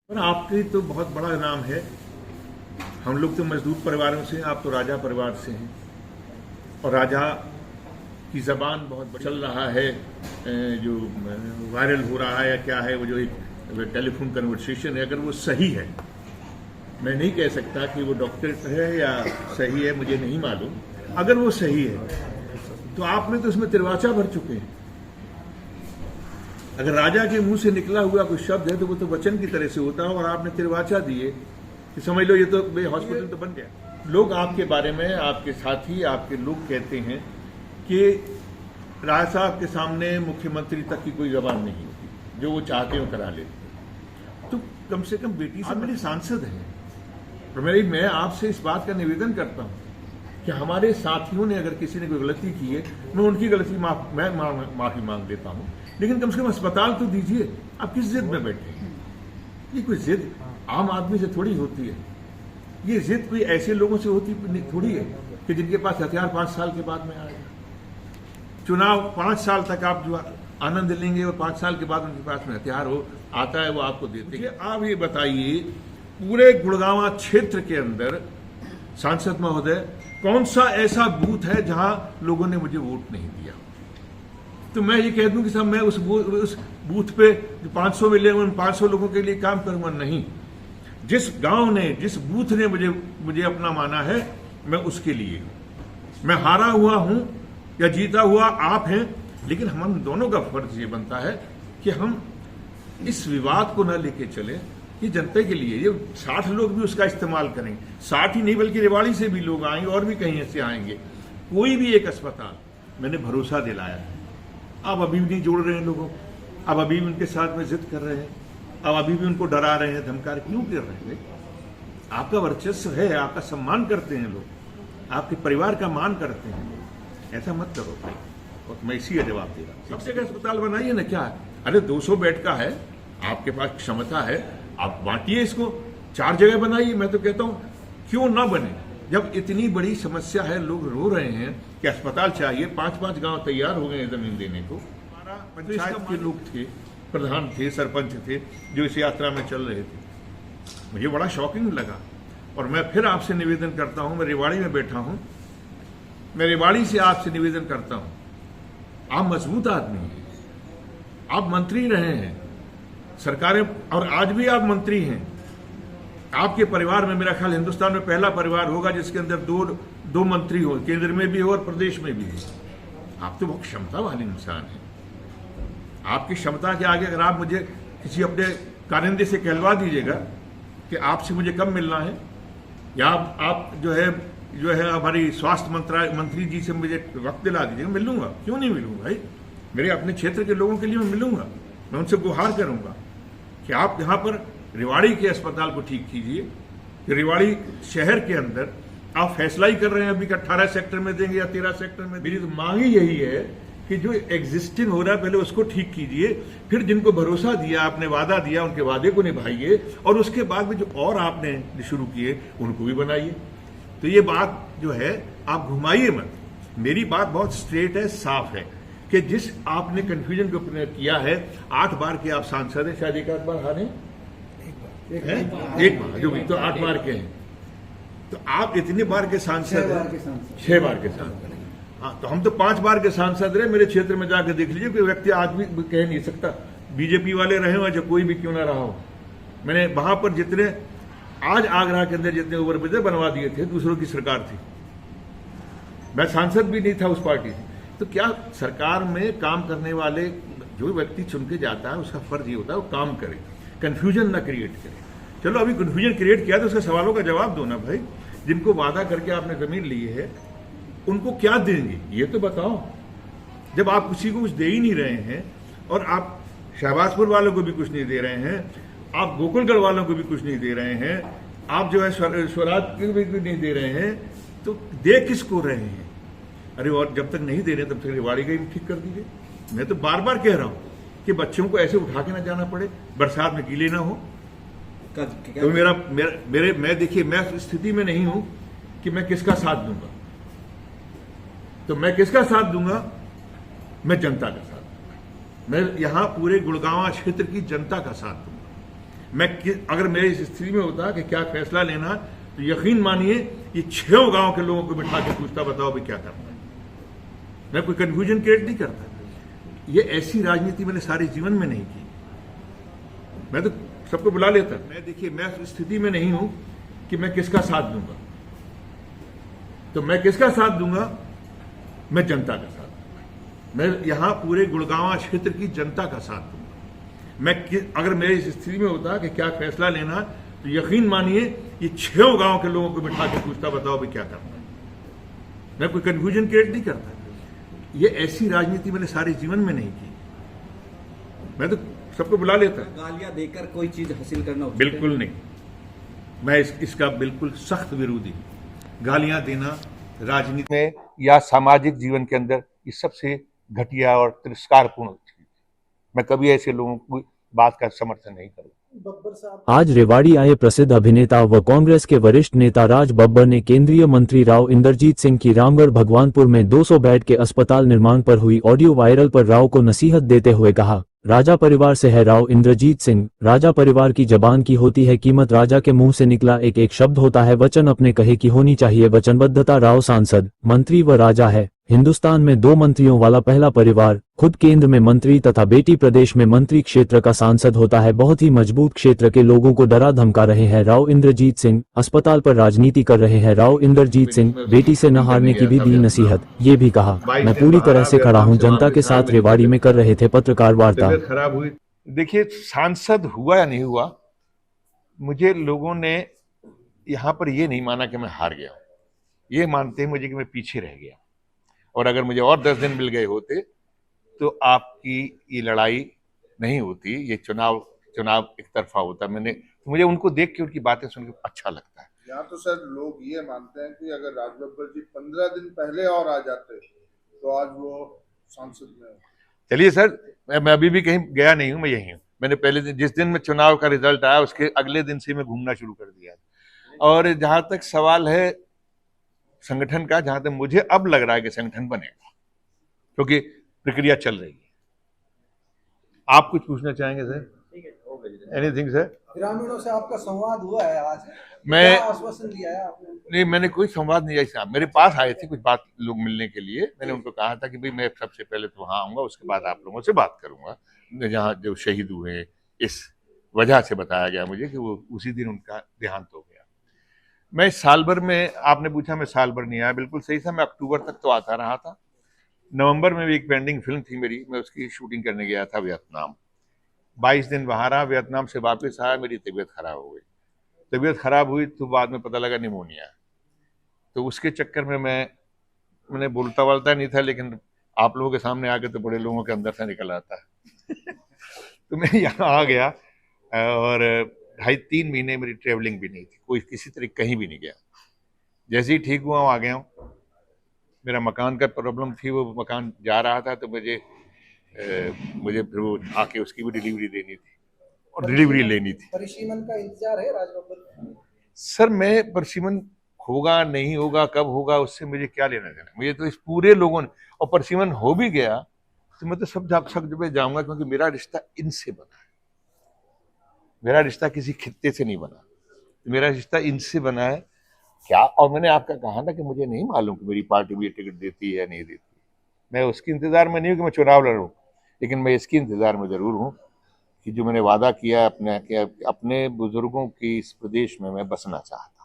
पर आपकी तो बहुत बड़ा नाम है। हम लोग तो मजदूर परिवारों से हैं, आप तो राजा परिवार से हैं और राजा की जबान बहुत चल रहा है। जो वायरल हो रहा है या क्या है, वो जो एक टेलीफोन कन्वर्सेशन है, अगर वो सही है, मैं नहीं कह सकता कि वो डॉक्टर है या सही है, मुझे नहीं मालूम। अगर वो सही है तो आप में तो उसमें तिरवाचा भर चुके हैं। अगर राजा के मुंह से निकला हुआ कोई शब्द है तो वो तो वचन की तरह से होता है, और आपने तिरवाचा दिए कि समझ लो ये तो हॉस्पिटल तो बन गया। लोग आपके बारे में, आपके साथी, आपके लोग कहते हैं कि राजा साहब के सामने मुख्यमंत्री तक की कोई जबान नहीं होती, जो वो चाहते हो करा लेते। तो कम से कम बेटी से मेरी सांसद है, और मैं आपसे इस बात का निवेदन करता हूं कि हमारे साथियों ने अगर किसी ने कोई गलती की है, मैं उनकी गलती मैं माफी मांग देता हूं, लेकिन कम से कम अस्पताल तो दीजिए। आप किस जिद में बैठे हैं? ये कोई जिद आम आदमी से थोड़ी होती है। ये जिद कोई ऐसे लोगों से होती थोड़ी है कि जिनके पास हथियार 5 साल के बाद में आएगा। चुनाव 5 साल तक आप जो आनंद लेंगे और 5 साल के बाद उनके पास में हथियार हो आता है, वो आपको देते हैं। आप ये बताइए, पूरे गुड़गांव क्षेत्र के अंदर सांसद महोदय, कौन सा ऐसा बूथ है जहां लोगों ने मुझे वोट नहीं दिया? तो मैं ये कह दूं कि साहब मैं उस बूथ पे जो 500 मिले उन 500 लोगों के लिए काम करूंगा? नहीं। जिस गांव ने, जिस बूथ ने मुझे अपना माना है, मैं उसके लिए हूं। मैं हारा हुआ हूं या जीता हुआ आप हैं, लेकिन हम दोनों का फर्ज ये बनता है कि हम इस विवाद को न लेके चले। ये जनता के लिए, ये 60 लोग भी उसका इस्तेमाल करेंगे। 60 ही नहीं बल्कि रेवाड़ी से भी लोग आएंगे और भी कहीं से आएंगे। कोई भी एक अस्पताल, मैंने भरोसा दिलाया है। आप अभी भी नहीं जोड़ रहे हैं लोगों को, आप अभी भी उनके साथ में जिद कर रहे हैं, आप अभी भी उनको डरा रहे हैं, धमका रहे। क्यों कर रहे हैं? आपका वर्चस्व है, आपका सम्मान करते हैं लोग, आपके परिवार का मान करते हैं लोग। ऐसा मत करो भाई। और मैं इसी का जवाब दे रहा हूं। सबसे अस्पताल बनाइए ना, क्या है? अरे 200 बेड का है, आपके पास क्षमता है, आप बांटिए इसको, 4 जगह बनाइए। मैं तो कहता हूं क्यों ना बने, जब इतनी बड़ी समस्या है, लोग रो रहे हैं कि अस्पताल चाहिए। 5-5 गांव तैयार हो गए जमीन देने को। हमारा पंचायत के लोग थे, प्रधान थे, सरपंच थे, जो इस यात्रा में चल रहे थे। मुझे बड़ा शॉकिंग लगा, और मैं फिर आपसे निवेदन करता हूं, मैं रेवाड़ी में बैठा हूं, मैं रेवाड़ी से आपसे निवेदन करता हूं, आप मजबूत आदमी हैं, आप मंत्री रहे हैं सरकारें, और आज भी आप मंत्री हैं। आपके परिवार में मेरा ख्याल हिंदुस्तान में पहला परिवार होगा जिसके अंदर दो मंत्री हो, केंद्र में भी हो और प्रदेश में भी हो। आप तो बहुत क्षमता वाले इंसान हैं। आपकी क्षमता के आगे अगर आप मुझे किसी अपने कारिंदे से कहलवा दीजिएगा कि आपसे मुझे कब मिलना है, या आप जो है हमारी स्वास्थ्य मंत्री जी से मुझे वक्त दिला दीजिएगा, मिल लूंगा। क्यों नहीं मिलूंगा भाई? मेरे अपने क्षेत्र के लोगों के लिए मैं मिलूंगा। मैं उनसे गुहार करूंगा कि आप यहां पर रेवाड़ी के अस्पताल को ठीक कीजिए। रेवाड़ी शहर के अंदर आप फैसला ही कर रहे हैं अभी कि 18 सेक्टर में देंगे या 13 सेक्टर में। मेरी तो मांग ही यही है कि जो एग्जिस्टिंग हो रहा है, पहले उसको ठीक कीजिए, फिर जिनको भरोसा दिया, आपने वादा दिया, उनके वादे को निभाइए, और उसके बाद में जो और आपने शुरू किए उनको भी बनाइए। तो ये बात जो है आप घुमाइए मत। मेरी बात बहुत स्ट्रेट है, साफ है कि जिस आपने कंफ्यूजन को किया है, 8 बार के आप सांसद हैं, शायद एक आध बार हारे, एक बार जो भी, तो 8 बार के हैं। तो आप इतने बार के सांसद हैं, 6 बार के सांसद। हाँ, तो हम तो 5 बार के सांसद रहे। मेरे क्षेत्र में जाकर देख लीजिए, कोई व्यक्ति आज भी कह नहीं सकता, बीजेपी वाले रहे हो या कोई भी क्यों ना रहा हो। मैंने वहां पर जितने आज आगरा के अंदर जितने ओवरब्रिज बनवा दिए थे, दूसरों की सरकार थी, मैं सांसद भी नहीं था उस पार्टी से। तो क्या सरकार में काम करने वाले जो व्यक्ति चुन के जाता है, उसका फर्ज ये होता है वो काम करे, कंफ्यूजन ना क्रिएट करे। चलो अभी कंफ्यूजन क्रिएट किया तो उसके सवालों का जवाब दो ना भाई। जिनको वादा करके आपने जमीन ली है उनको क्या देंगे ये तो बताओ। जब आप किसी को कुछ दे ही नहीं रहे हैं, और आप शहबाजपुर वालों को भी कुछ नहीं दे रहे हैं, आप गोकुलगढ़ वालों को भी कुछ नहीं दे रहे हैं, आप जो है स्वराज को भी नहीं दे रहे हैं, तो दे किसको रहे हैं? अरे और जब तक नहीं दे रहे तब तक रेवाड़ी का ही ठीक कर दीजिए। मैं तो बार बार कह रहा हूं कि बच्चों को ऐसे उठा के ना जाना पड़े, बरसात में गीले ना हो। तो मैं देखिए, मैं इस स्थिति में नहीं हूं कि मैं किसका साथ दूंगा। तो मैं किसका साथ दूंगा? मैं जनता का साथ दूंगा। मैं यहां पूरे गुड़गांव क्षेत्र की जनता का साथ दूंगा। अगर मेरे इस स्थिति में होता कि क्या फैसला लेना, तो यकीन मानिए ये 6 गांव के लोगों को बिठा के पूछता, बताओ भी क्या करना है। मैं कोई कंफ्यूजन क्रिएट नहीं करता। ये ऐसी राजनीति मैंने सारे जीवन में नहीं की। मैं तो सबको बुला लेता। देखिए, मैं उस स्थिति में नहीं हूं कि मैं किसका साथ दूंगा। तो मैं किसका साथ दूंगा? मैं जनता का साथ दूंगा। मैं यहां पूरे गुड़गांव क्षेत्र की जनता का साथ दूंगा। अगर मेरे इस स्थिति में होता कि क्या फैसला लेना, तो यकीन मानिए ये 6 गांव के लोगों को बिठा के पूछता, बताओ भी क्या करना है। मैं कोई कंफ्यूजन क्रिएट नहीं करता। ये ऐसी राजनीति मैंने सारे जीवन में नहीं की। मैं तो सबको बुला लेता। गालियां देकर कोई चीज हासिल करना बिल्कुल नहीं। मैं इसका बिल्कुल सख्त विरोधी। गालियां देना राजनीति में या सामाजिक जीवन के अंदर ये सबसे घटिया और तिरस्कारपूर्ण चीज। मैं कभी ऐसे लोगों की बात का समर्थन नहीं करूंगा। आज रेवाड़ी आए प्रसिद्ध अभिनेता व कांग्रेस के वरिष्ठ नेता राज बब्बर ने केंद्रीय मंत्री राव इंद्रजीत सिंह की रामगढ़ भगवानपुर में 200 बेड के अस्पताल निर्माण पर हुई ऑडियो वायरल पर राव को नसीहत देते हुए कहा, राजा परिवार से है राव इंद्रजीत सिंह, राजा परिवार की जबान की होती है कीमत, राजा के मुंह से निकला एक एक शब्द होता है वचन, अपने कहे की होनी चाहिए वचनबद्धता। राव सांसद, मंत्री व राजा है। हिंदुस्तान में 2 मंत्रियों वाला पहला परिवार, खुद केंद्र में मंत्री तथा बेटी प्रदेश में मंत्री, क्षेत्र का सांसद होता है। बहुत ही मजबूत क्षेत्र के लोगों को डरा धमका रहे हैं राव इंद्रजीत सिंह, अस्पताल पर राजनीति कर रहे हैं राव इंद्रजीत सिंह, बेटी से न हारने की भी दी नसीहत। ये भी कहा, मैं पूरी तरह से खड़ा हूं जनता के साथ। रेवाड़ी में कर रहे थे पत्रकार वार्ता। खराब हुई। देखिए, सांसद हुआ या नहीं हुआ, मुझे लोगों ने यहां पर ये नहीं माना कि मैं हार गया हूं। ये मानते हैं मुझे कि मैं पीछे रह गया। और अगर मुझे और 10 दिन मिल गए होते तो आपकी ये लड़ाई नहीं होती, ये चुनाव एक तरफा होता। तो मुझे उनको देख के, उनकी बातें सुन के अच्छा लगता है। यहाँ तो सर लोग ये मानते हैं कि अगर राज बब्बर जी 15 दिन पहले और आ जाते तो आज वो सांसद में। चलिए सर, मैं अभी भी कहीं गया नहीं हूँ, मैं यही हूँ। मैंने पहले दिन, जिस दिन में चुनाव का रिजल्ट आया उसके अगले दिन से मैं घूमना शुरू कर दिया। और जहां तक सवाल है संगठन का, जहां तक मुझे अब लग रहा है कि संगठन बनेगा, क्योंकि प्रक्रिया चल रही है। आप कुछ पूछना चाहेंगे सर? Anything sir? ग्रामीणों से आपका संवाद हुआ है आज? मैं क्या आश्वासन दिया है आपने? नहीं, मैंने कोई संवाद नहीं किया। मेरे पास आए थे कुछ बात लोग मिलने के लिए। मैंने उनको कहा था कि भाई मैं सबसे पहले तो वहां आऊंगा, उसके बाद आप लोगों से बात करूंगा। जहाँ जो शहीद हुए, इस वजह से बताया गया मुझे कि वो उसी दिन उनका देहांत हो गया। मैं साल भर में, आपने पूछा मैं साल भर नहीं आया, बिल्कुल सही था। मैं अक्टूबर तक तो आता रहा था। नवंबर में भी एक पेंडिंग फिल्म थी मेरी, मैं उसकी शूटिंग करने गया था वियतनाम। 22 दिन वहां रहा, वियतनाम से वापस आया, मेरी तबीयत खराब हो गई। तबीयत खराब हुई तो बाद में पता लगा निमोनिया। तो उसके चक्कर में मैंने बोलता नहीं था, लेकिन आप लोगों के सामने आके तो बड़े लोगों के अंदर से निकल आता है। तो मैं यहाँ आ गया और 2.5-3 महीने मेरी ट्रेवलिंग भी नहीं थी, कोई किसी तरह कहीं भी नहीं गया। जैसे ही ठीक हुआ आ गया हूँ। मेरा मकान का प्रॉब्लम थी, वो मकान जा रहा था, तो मुझे फिर वो आके उसकी भी डिलीवरी देनी थी और डिलीवरी लेनी थी। परिसीमन का इंतजार है राज बब्बर? सर, मैं परसिमन होगा नहीं होगा, कब होगा, उससे मुझे क्या लेना देना। मुझे तो इस पूरे लोगों ने, और परसिमन हो भी गया तो मैं तो सब जगह जाऊंगा, क्योंकि मेरा रिश्ता इनसे बना है। मेरा रिश्ता किसी खित्ते से नहीं बना, मेरा रिश्ता इनसे बना है। क्या, और मैंने आपका कहा ना कि मुझे नहीं मालूम कि मेरी पार्टी मुझे टिकट देती है या नहीं देती। मैं उसके इंतजार में नहीं हूँ कि मैं चुनाव लड़ूं, लेकिन मैं इसके इंतजार में जरूर हूँ कि जो मैंने वादा किया अपने बुजुर्गों की इस प्रदेश में मैं बसना चाहता।